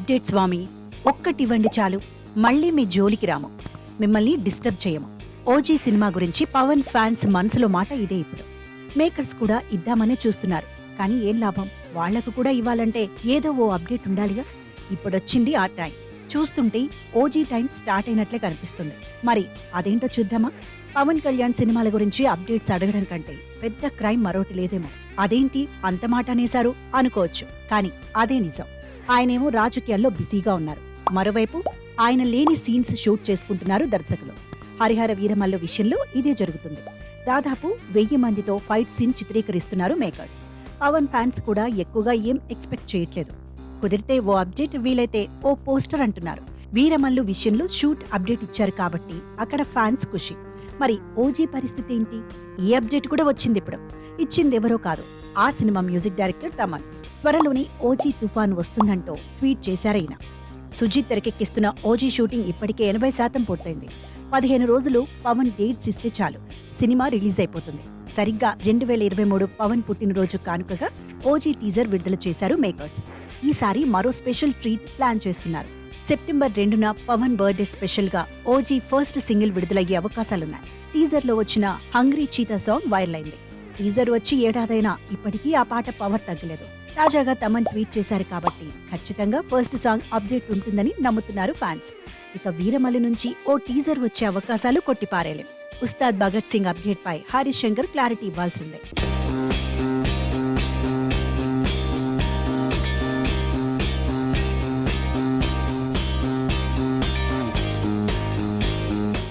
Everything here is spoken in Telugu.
అప్డేట్ స్వామి, ఒక్కటివ్వండి చాలు, మళ్ళీ మీ జోలికి రాము, మిమ్మల్ని డిస్టర్బ్ చేయము. ఓజీ సినిమా గురించి పవన్ ఫ్యాన్స్ మనసులో మాట ఇదే. ఇప్పుడు మేకర్స్ కూడా ఇద్దామనే చూస్తున్నారు, కానీ ఏం లాభం? వాళ్లకు కూడా ఇవ్వాలంటే ఏదో ఓ అప్డేట్ ఉండాలిగా. ఇప్పుడొచ్చింది ఆ టైం. చూస్తుంటే ఓజీ టైం స్టార్ట్ అయినట్లే కనిపిస్తుంది. మరి అదేంటో చూద్దామా? పవన్ కళ్యాణ్ సినిమాల గురించి అప్డేట్స్ అడగడం కంటే పెద్ద క్రైమ్ మరోటి లేదేమో. అదేంటి అంత మాట అనేశారు అనుకోవచ్చు, కానీ అదే నిజం. ఆయనేమో రాజకీయాల్లో బిజీగా ఉన్నారు, మరోవైపు ఆయన లేని సీన్స్ షూట్ చేసుకుంటున్నారు దర్శకులు. హరిహర వీరమల్లు విషయంలో ఇదే జరుగుతుంది. దాదాపు 1000 మందితో ఫైట్ సీన్ చిత్రీకరిస్తున్నారు మేకర్స్. పవన్ ఫ్యాన్స్ కూడా ఎక్కువగా ఏం ఎక్స్పెక్ట్ చేయట్లేదు. కుదిరితే ఓ అప్డేట్, వీలైతే ఓ పోస్టర్ అంటున్నారు. వీరమల్లు విషయంలో షూట్ అప్డేట్ ఇచ్చారు కాబట్టి అక్కడ ఫ్యాన్స్ ఖుషి. మరి ఓజీ పరిస్థితి ఏంటి? ఈ అప్డేట్ కూడా వచ్చింది. ఇప్పుడు ఇచ్చిందెవరో కాదు, ఆ సినిమా మ్యూజిక్ డైరెక్టర్ తమన్. త్వరలోనే ఓజీ తుఫాన్ వస్తుందంటూ ట్వీట్ చేశారైన. సుజిత్ తెరకెక్కిస్తున్న ఓజీ షూటింగ్ ఇప్పటికే 80% పూర్తయింది. 15 రోజులు పవన్ డేట్స్ ఇస్తే చాలు, సినిమా రిలీజ్ అయిపోతుంది. సరిగ్గా 2023 పవన్ పుట్టినరోజు కానుకగా ఓజీ టీజర్ విడుదల చేశారు మేకర్స్. ఈసారి మరో స్పెషల్ ట్రీట్ ప్లాన్ చేస్తున్నారు. సెప్టెంబర్ 2న పవన్ బర్త్డే స్పెషల్ గా ఓజీ ఫస్ట్ సింగిల్ విడుదలయ్యే అవకాశాలున్నాయి. టీజర్ లో వచ్చిన హంగ్రీ చీతా సాంగ్ వైరల్ అయింది. టీజర్ వచ్చి ఏడాదైనా ఇప్పటికీ ఆ పాట పవర్ తగ్గలేదు. తాజాగా తమన్ ట్వీట్ చేశారు కాబట్టి ఖచ్చితంగా ఫస్ట్ సాంగ్ అప్డేట్ ఉంటుందని నమ్ముతున్నారు ఫ్యాన్స్. ఇక వీరమల్లి నుంచి ఓ టీజర్ వచ్చే అవకాశాలు కొట్టిపారేలేం. ఉస్తాద్ భగత్ సింగ్ అప్డేట్ పై హరీష్ శంకర్ క్లారిటీ ఇవ్వాల్సిందే.